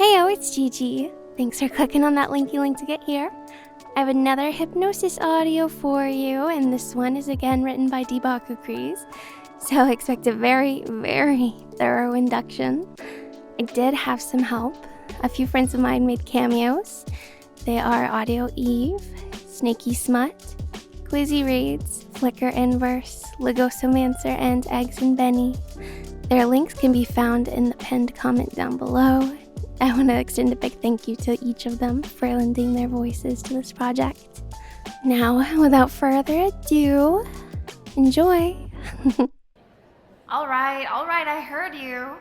Heyo, it's Gigi. Thanks for clicking on that linky link to get here. I have another hypnosis audio for you, and this one is again written by Dibokucres, so expect a very, very thorough induction. I did have some help. A few friends of mine made cameos. They are Audio Eve, Snaky Smut, Quizzy Reads, Flicker Inverse, Legosomancer, and Eggs and Benny. Their links can be found in the pinned comment down below. I want to extend a big thank you to each of them for lending their voices to this project. Now, without further ado, enjoy. All right, I heard you.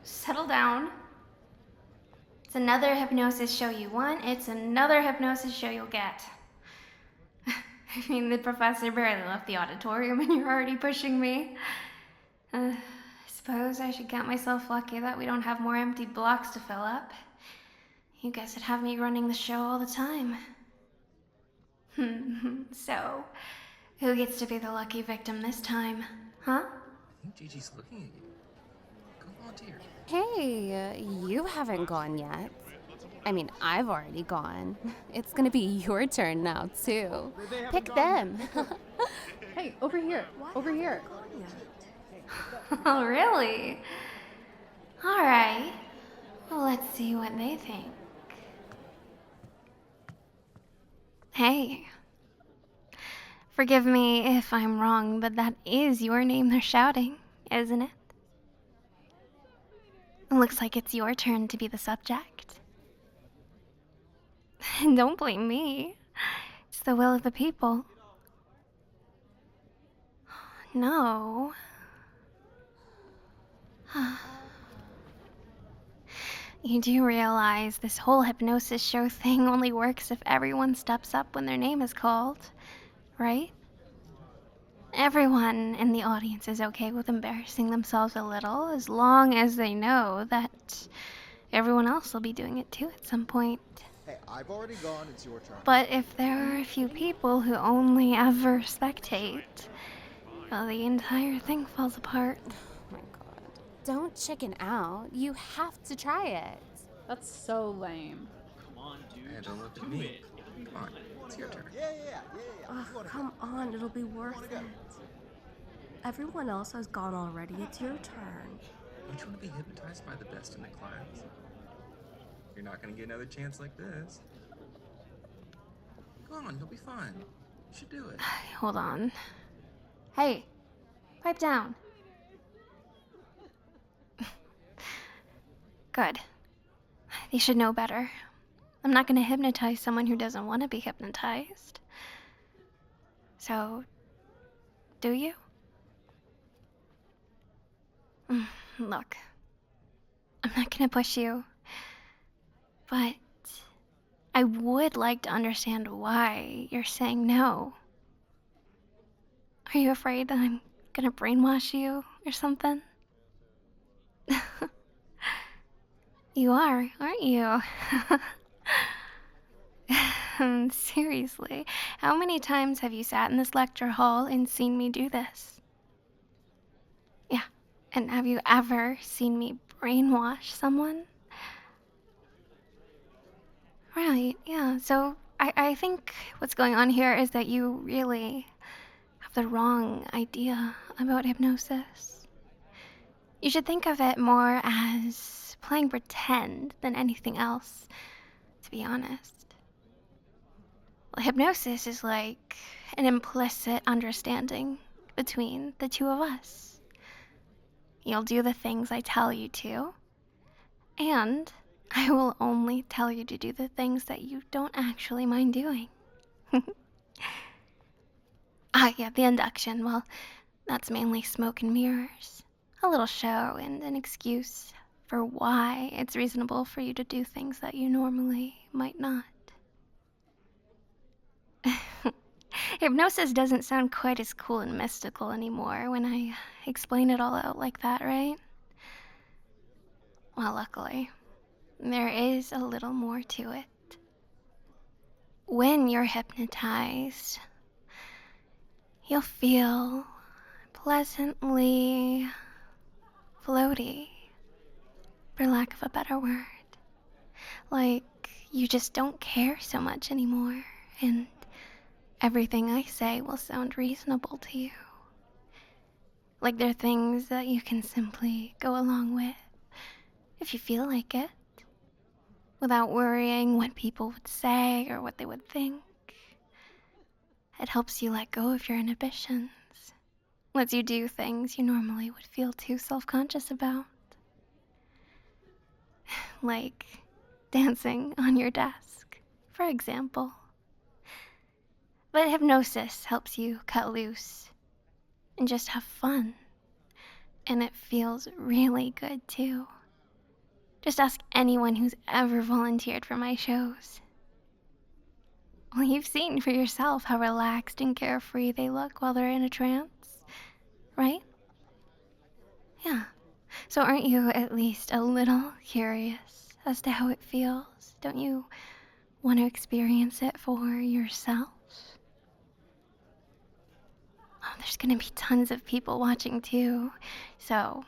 Settle down. It's another hypnosis show you want, it's another hypnosis show you'll get. I mean, the professor barely left the auditorium and you're already pushing me. I suppose I should count myself lucky that we don't have more empty blocks to fill up. You guys would have me running the show all the time. So, who gets to be the lucky victim this time, huh? I think Gigi's looking at you. Go volunteer. Hey, you haven't gone yet. I mean, I've already gone. It's gonna be your turn now, too. Pick them. Hey, over here. Over here. Oh, really? All right. Well, let's see what they think. Hey. Forgive me if I'm wrong, but that is your name they're shouting, isn't it? It looks like it's your turn to be the subject. Don't blame me. It's the will of the people. No. You do realize this whole hypnosis show thing only works if everyone steps up when their name is called, right? Everyone in the audience is okay with embarrassing themselves a little, as long as they know that everyone else will be doing it too at some point. Hey, I've already gone, it's your turn. But if there are a few people who only ever spectate, well, the entire thing falls apart. Oh my god. Don't chicken out. You have to try it. That's so lame. Come on, dude. And don't look at me. Come on, it's your turn. Yeah. Oh, come on, it'll be worth it. Everyone else has gone already. It's your turn. Don't you want to be hypnotized by the best in the class? You're not going to get another chance like this. Come on, it'll be fun. You should do it. Hold on. Hey, pipe down. Good. They should know better. I'm not going to hypnotize someone who doesn't want to be hypnotized. So, do you? Look, I'm not going to push you, but I would like to understand why you're saying no. Are you afraid that I'm gonna brainwash you or something? You are, aren't you? Seriously, how many times have you sat in this lecture hall and seen me do this? Yeah, and have you ever seen me brainwash someone? Right, yeah, so I think what's going on here is that you really have the wrong idea about hypnosis. You should think of it more as playing pretend than anything else, to be honest. Well, hypnosis is like an implicit understanding between the two of us. You'll do the things I tell you to, and I will only tell you to do the things that you don't actually mind doing. Yeah, the induction. Well, that's mainly smoke and mirrors. A little show and an excuse for why it's reasonable for you to do things that you normally might not. Hypnosis doesn't sound quite as cool and mystical anymore when I explain it all out like that, right? Well, luckily, there is a little more to it. When you're hypnotized, you'll feel pleasantly floaty, for lack of a better word. Like, you just don't care so much anymore, and everything I say will sound reasonable to you. Like they're things that you can simply go along with if you feel like it, without worrying what people would say or what they would think. It helps you let go of your inhibitions, lets you do things you normally would feel too self-conscious about. Like dancing on your desk, for example. But hypnosis helps you cut loose and just have fun. And it feels really good too. Just ask anyone who's ever volunteered for my shows. Well, you've seen for yourself how relaxed and carefree they look while they're in a trance, right? Yeah. So aren't you at least a little curious as to how it feels? Don't you want to experience it for yourself? Oh, there's gonna be tons of people watching too, so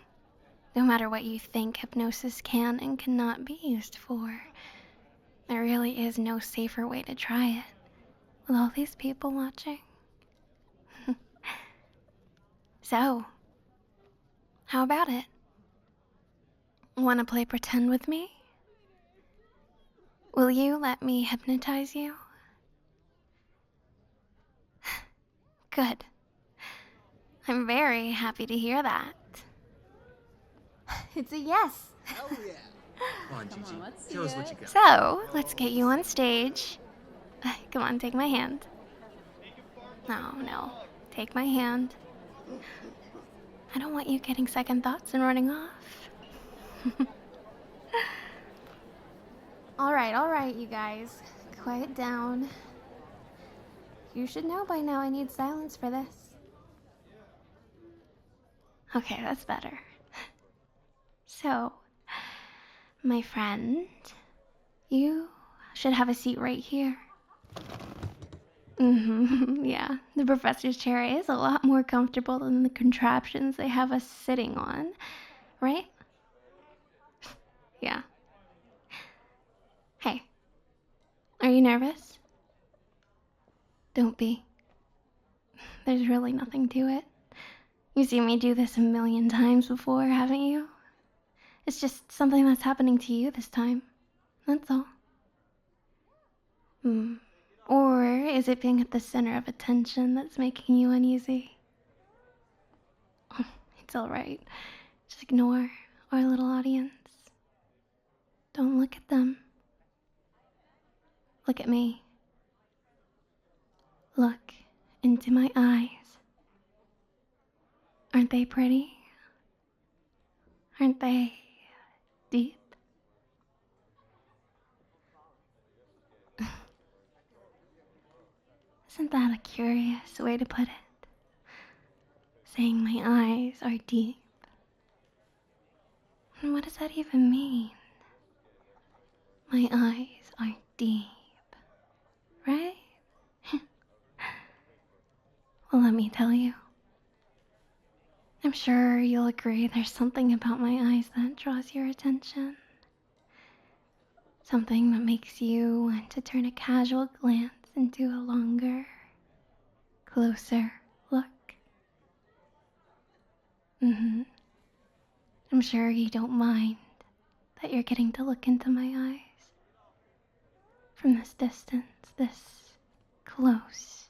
no matter what you think hypnosis can and cannot be used for, there really is no safer way to try it with all these people watching. So, how about it? Wanna play pretend with me? Will you let me hypnotize you? Good. I'm very happy to hear that. It's a yes. Hell yeah. Come on, Gigi. let's see Show us what it. you got. So, let's get you on stage. Come on, take my hand. No. Take my hand. I don't want you getting second thoughts and running off. All right, you guys. Quiet down. You should know by now I need silence for this. Okay, that's better. So, my friend, you should have a seat right here. Yeah, the professor's chair is a lot more comfortable than the contraptions they have us sitting on, right? Yeah. Hey, are you nervous? Don't be. There's really nothing to it. You've seen me do this a million times before, haven't you? It's just something that's happening to you this time. That's all. Or is it being at the center of attention that's making you uneasy? It's alright. Just ignore our little audience. Don't look at them. Look at me. Look into my eyes. Aren't they pretty? Aren't they deep? Isn't that a curious way to put it? Saying my eyes are deep. And what does that even mean? My eyes are deep, right? Well, let me tell you. I'm sure you'll agree there's something about my eyes that draws your attention. Something that makes you want to turn a casual glance into a longer, closer look. I'm sure you don't mind that you're getting to look into my eyes from this distance, this close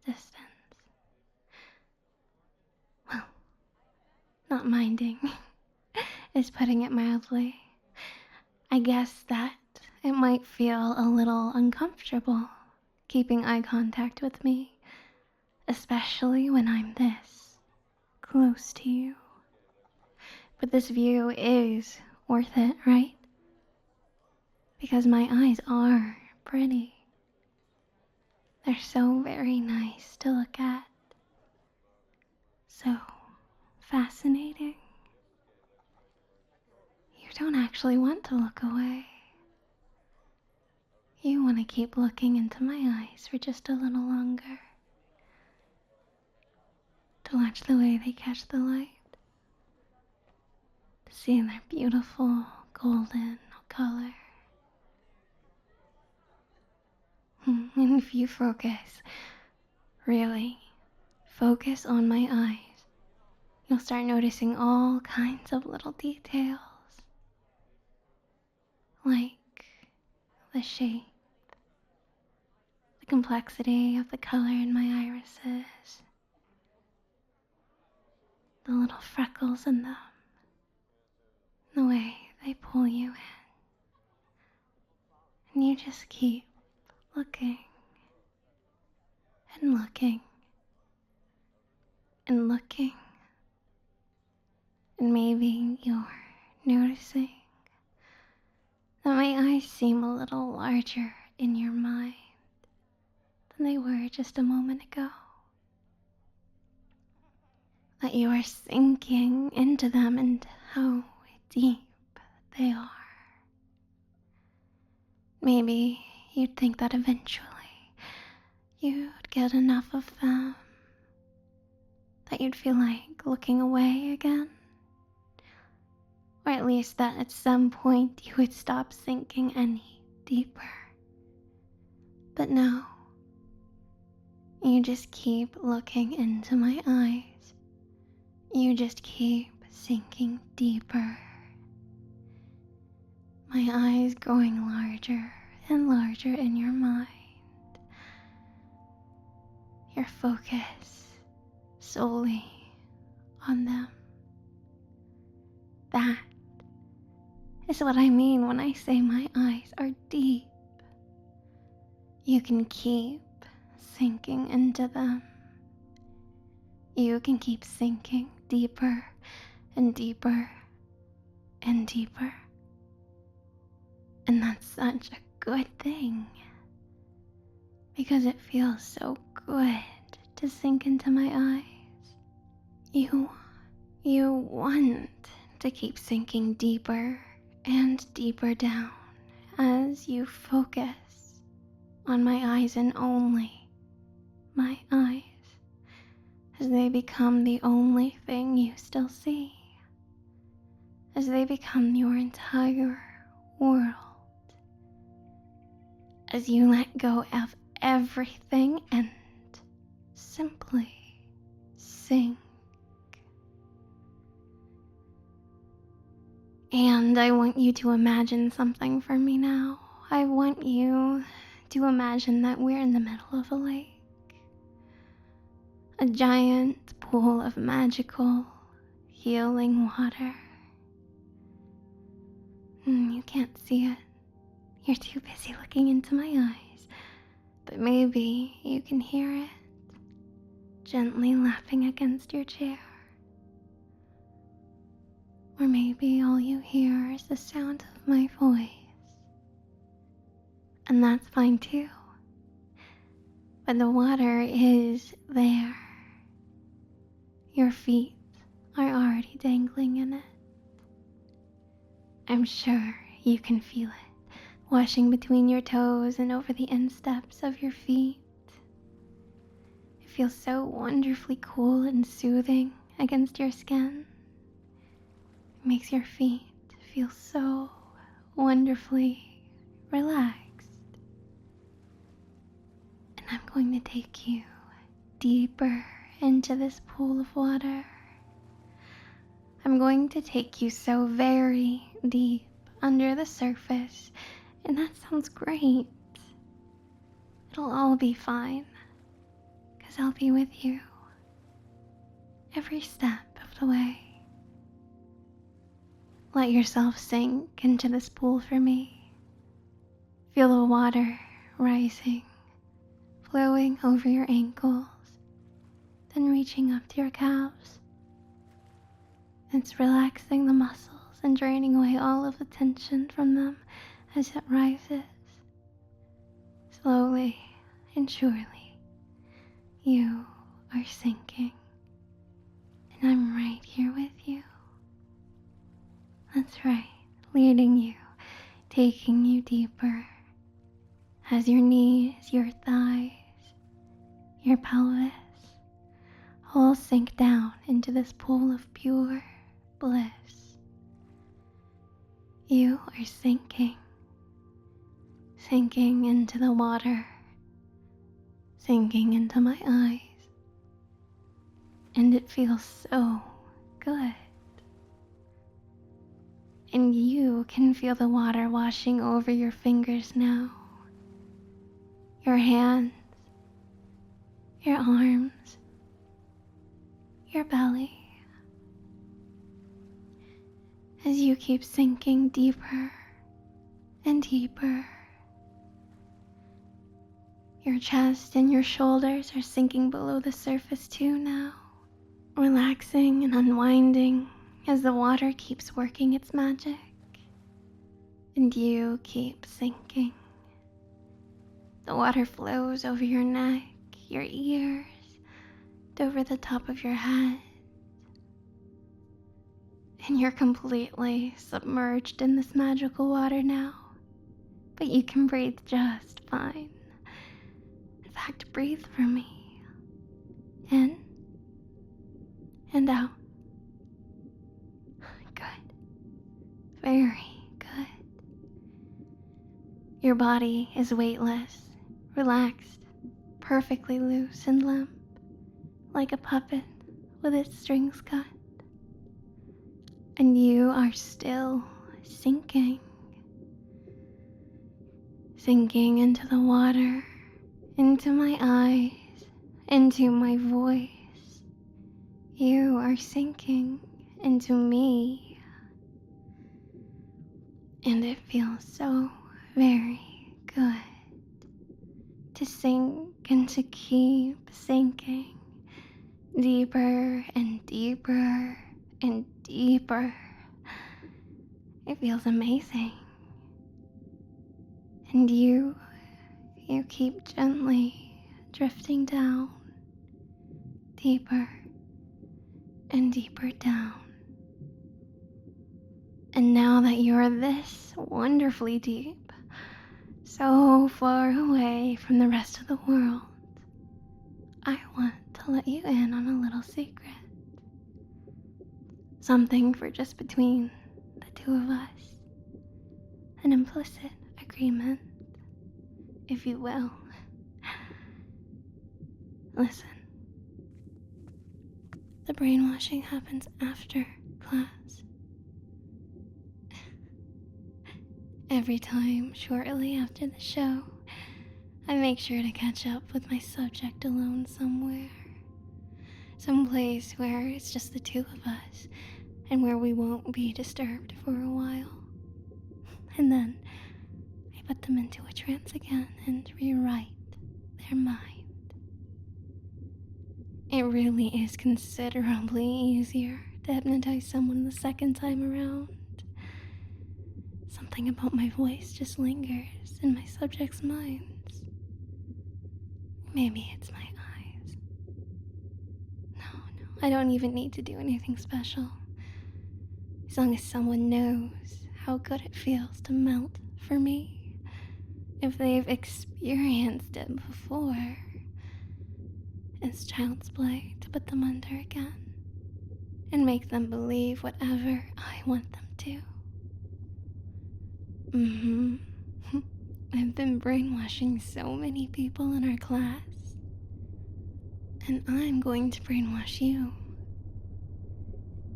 distance. Well, not minding is putting it mildly. I guess that it might feel a little uncomfortable keeping eye contact with me, especially when I'm this close to you. But this view is worth it, right? Because my eyes are pretty. They're so very nice to look at. So fascinating. You don't actually want to look away. You want to keep looking into my eyes for just a little longer. To watch the way they catch the light. To see their beautiful golden color And if you focus, really focus on my eyes, you'll start noticing all kinds of little details. Like the shape, the complexity of the color in my irises, the little freckles in them, the way they pull you in. And you just keep looking and looking and looking. And maybe you're noticing that my eyes seem a little larger in your mind than they were just a moment ago. That you are sinking into them and how deep they are. Maybe you'd think that eventually you'd get enough of them, that you'd feel like looking away again. Or at least that at some point you would stop sinking any deeper. But no, you just keep looking into my eyes. You just keep sinking deeper. My eyes growing larger and larger in your mind. Your focus solely on them. That is what I mean when I say my eyes are deep. You can keep sinking into them. You can keep sinking deeper and deeper and deeper. And that's such a good thing, because it feels so good to sink into my eyes. You want to keep sinking deeper and deeper down as you focus on my eyes and only my eyes, as they become the only thing you still see, as they become your entire world, as you let go of everything and simply sink. And I want you to imagine something for me now. I want you to imagine that we're in the middle of a lake. A giant pool of magical, healing water. You can't see it. You're too busy looking into my eyes. But maybe you can hear it gently lapping against your chair. Or maybe all you hear is the sound of my voice. And that's fine too. But the water is there. Your feet are already dangling in it. I'm sure you can feel it, washing between your toes and over the insteps of your feet. It feels so wonderfully cool and soothing against your skin. It makes your feet feel so wonderfully relaxed. And I'm going to take you deeper into this pool of water. I'm going to take you so very deep under the surface, and that sounds great. It'll all be fine, 'cause I'll be with you every step of the way. Let yourself sink into this pool for me. Feel the water rising, flowing over your ankles, then reaching up to your calves. It's relaxing the muscles and draining away all of the tension from them as it rises. Slowly and surely, you are sinking, and I'm right here with you. That's right, leading you, taking you deeper, as your knees, your thighs, your pelvis all sink down into this pool of pure bliss. You are sinking into the water sinking into my eyes. And it feels so good. And you can feel the water washing over your fingers now. Your hands, your arms, your belly. As you keep sinking deeper and deeper. Your chest and your shoulders are sinking below the surface too now, relaxing and unwinding as the water keeps working its magic, and you keep sinking. The water flows over your neck, your ears, and over the top of your head, and you're completely submerged in this magical water now, but you can breathe just fine. In fact, breathe for me. In and out. Good. Very good. Your body is weightless, relaxed, perfectly loose and limp, like a puppet with its strings cut. And you are still sinking. Sinking into the water, into my eyes, into my voice. You are sinking into me. And it feels so very good to sink and to keep sinking deeper and deeper and deeper. It feels amazing. And you keep gently drifting down, deeper and deeper down. And now that you're this wonderfully deep, so far away from the rest of the world, I want to let you in on a little secret. Something for just between the two of us. An implicit agreement, if you will. Listen. The brainwashing happens after class. Every time, shortly after the show, I make sure to catch up with my subject alone somewhere. Someplace where it's just the two of us, and where we won't be disturbed for a while. And then I put them into a trance again and rewrite their mind. It really is considerably easier to hypnotize someone the second time around. Something about my voice just lingers in my subjects' minds. Maybe it's my eyes. No, I don't even need to do anything special. As long as someone knows how good it feels to melt for me. If they've experienced it before, it's child's play to put them under again and make them believe whatever I want them to. I've been brainwashing so many people in our class, and I'm going to brainwash you.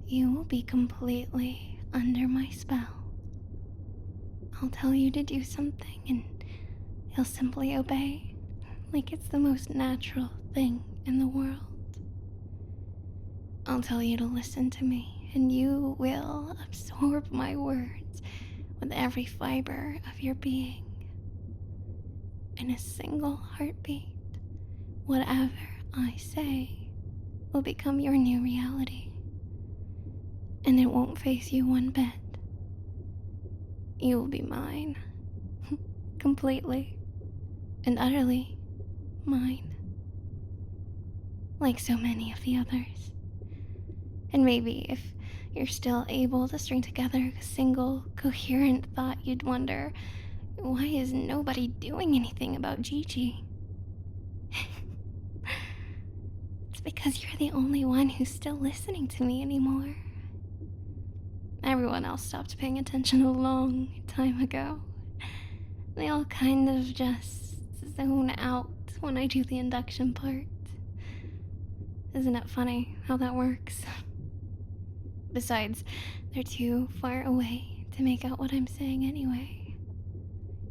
You will be completely under my spell. I'll tell you to do something and you'll simply obey, like it's the most natural thing in the world. I'll tell you to listen to me, and you will absorb my words with every fiber of your being. In a single heartbeat, whatever I say will become your new reality, and it won't faze you one bit. You will be mine, completely and utterly mine, like so many of the others. And maybe if you're still able to string together a single coherent thought, you'd wonder, why is nobody doing anything about Gigi? It's because you're the only one who's still listening to me anymore. Everyone else stopped paying attention a long time ago. They all kind of just zone out when I do the induction part. Isn't it funny how that works? Besides, they're too far away to make out what I'm saying anyway.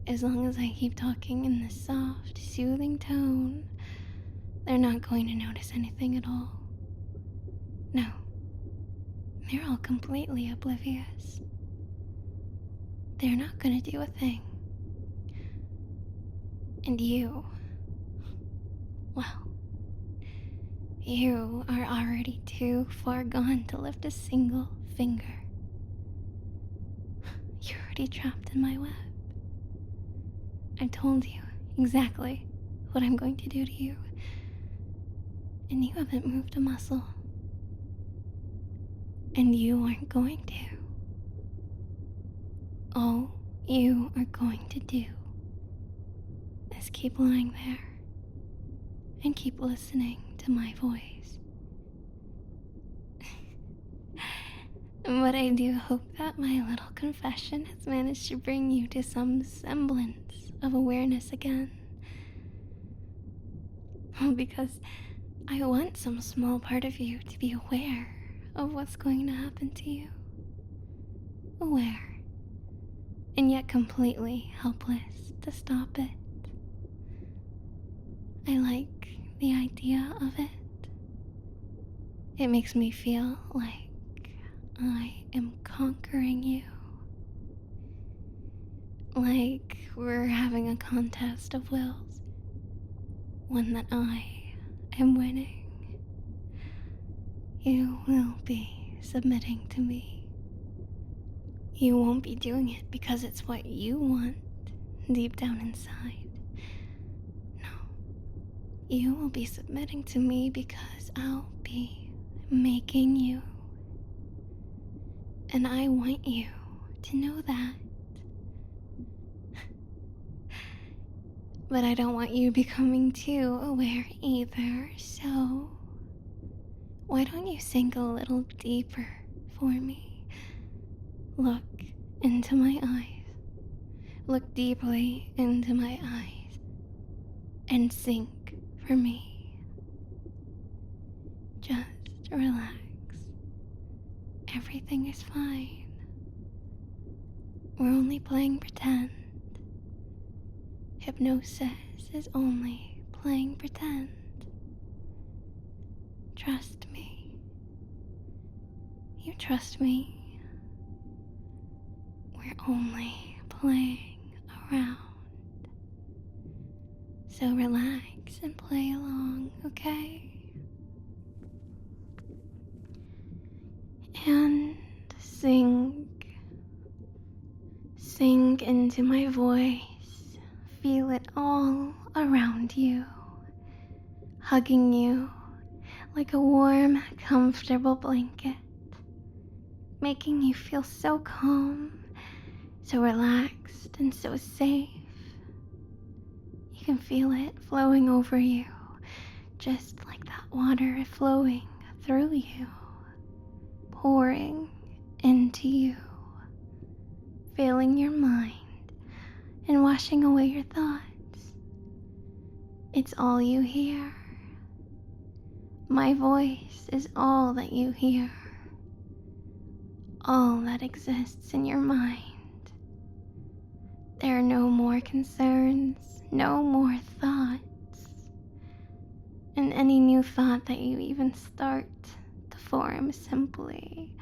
As long as I keep talking in this soft, soothing tone, they're not going to notice anything at all. No, they're all completely oblivious. They're not gonna do a thing. And you, well, you are already too far gone to lift a single finger. You're already trapped in my web. I've told you exactly what I'm going to do to you, and you haven't moved a muscle. And you aren't going to. All you are going to do is keep lying there and keep listening to my voice. But I do hope that my little confession has managed to bring you to some semblance of awareness again. Because I want some small part of you to be aware of what's going to happen to you. Aware, and yet completely helpless to stop it. I like the idea of it. It makes me feel like I am conquering you. Like we're having a contest of wills. One that I am winning. You will be submitting to me. You won't be doing it because it's what you want deep down inside. No. You will be submitting to me because I'll be making you. And I want you to know that. But I don't want you becoming too aware either, so why don't you sink a little deeper for me? Look into my eyes. Look deeply into my eyes and sink for me. Just relax. Everything is fine. We're only playing pretend. Hypnosis is only playing pretend. Trust me. You trust me. We're only playing around. So relax and play along, okay? And sink into my voice. Feel it all around you, hugging you like a warm, comfortable blanket, making you feel so calm, so relaxed, and so safe. You can feel it flowing over you, just like that water flowing through you, pouring into you, filling your mind and washing away your thoughts. It's all you hear. My voice is all that you hear. All that exists in your mind. There are no more concerns, no more thoughts. And any new thought that you even start to form simply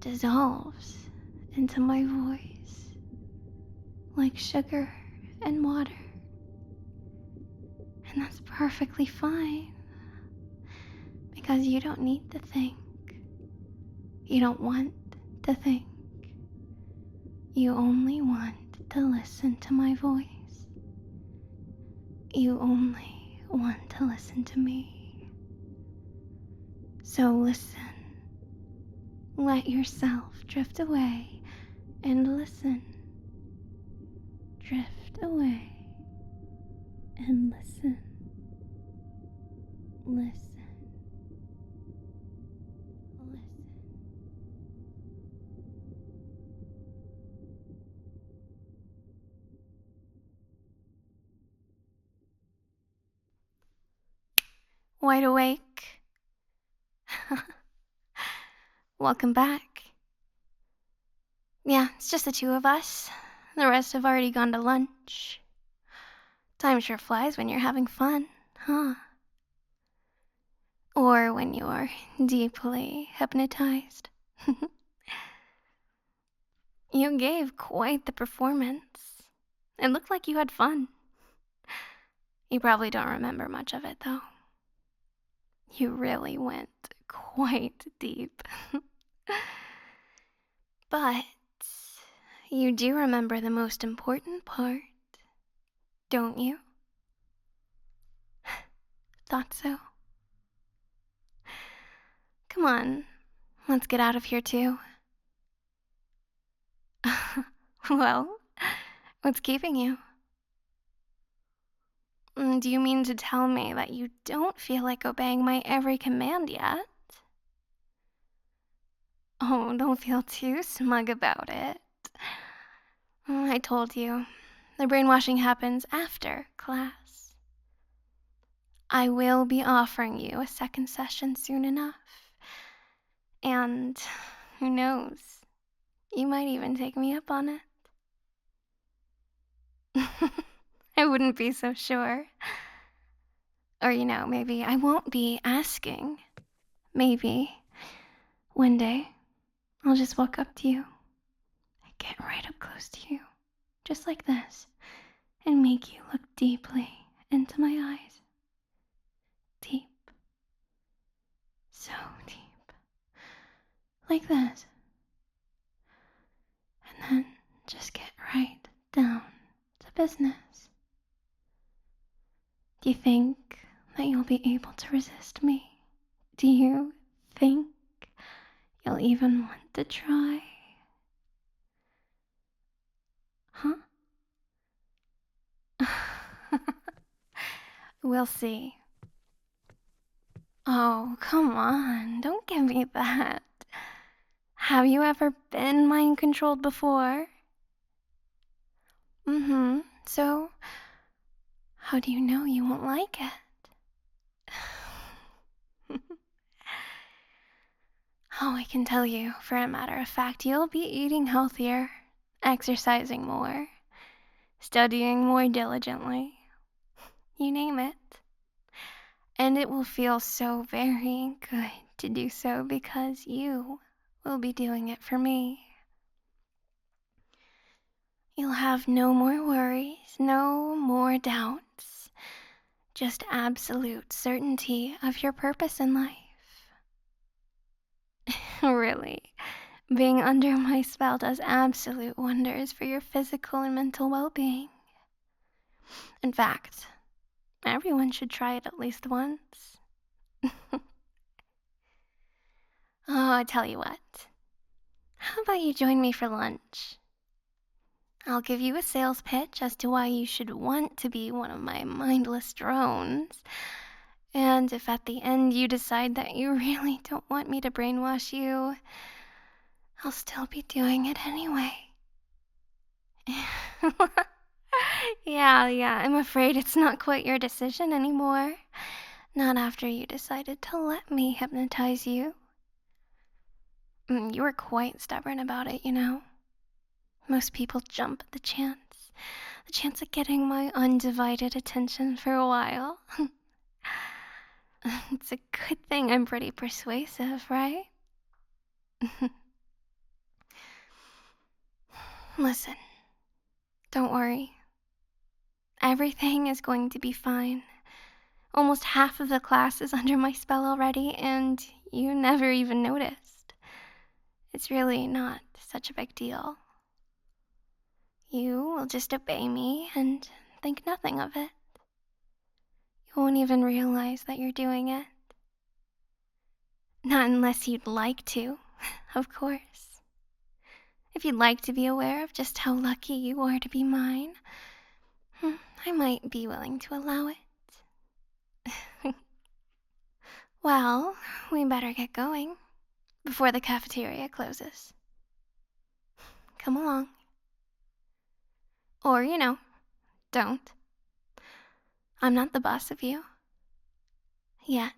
dissolves into my voice. Like sugar and water. And that's perfectly fine. Because you don't need to think. You don't want to think. You only want to listen to my voice. You only want to listen to me. So listen. Let yourself drift away and listen. Drift away and listen. Listen. Wide awake? Welcome back. Yeah, it's just the two of us. The rest have already gone to lunch. Time sure flies when you're having fun, huh? Or when you're deeply hypnotized. You gave quite the performance. It looked like you had fun. You probably don't remember much of it, though. You really went quite deep. But you do remember the most important part, don't you? Thought so. Come on, let's get out of here too. Well, what's keeping you? Do you mean to tell me that you don't feel like obeying my every command yet? Oh, don't feel too smug about it. I told you, the brainwashing happens after class. I will be offering you a second session soon enough. And who knows, you might even take me up on it. I wouldn't be so sure. Or, maybe I won't be asking. Maybe one day I'll just walk up to you and get right up close to you, just like this, and make you look deeply into my eyes. Deep. So deep. Like this. And then just get right down to business. Do you think that you'll be able to resist me? Do you think you'll even want to try? Huh? We'll see. Oh, come on, don't give me that. Have you ever been mind-controlled before? So how do you know you won't like it? Oh, I can tell you, for a matter of fact, you'll be eating healthier, exercising more, studying more diligently. You name it. And it will feel so very good to do so because you will be doing it for me. You'll have no more worries, no more doubts, just absolute certainty of your purpose in life. Really, being under my spell does absolute wonders for your physical and mental well-being. In fact, everyone should try it at least once. Oh, I tell you what. How about you join me for lunch? I'll give you a sales pitch as to why you should want to be one of my mindless drones. And if at the end you decide that you really don't want me to brainwash you, I'll still be doing it anyway. Yeah, I'm afraid it's not quite your decision anymore. Not after you decided to let me hypnotize you. You were quite stubborn about it, Most people jump at the chance of getting my undivided attention for a while. It's a good thing I'm pretty persuasive, right? Listen, don't worry. Everything is going to be fine. Almost half of the class is under my spell already, and you never even noticed. It's really not such a big deal. You will just obey me and think nothing of it. You won't even realize that you're doing it. Not unless you'd like to, of course. If you'd like to be aware of just how lucky you are to be mine, I might be willing to allow it. Well, we better get going before the cafeteria closes. Come along. Or, don't. I'm not the boss of you. yet.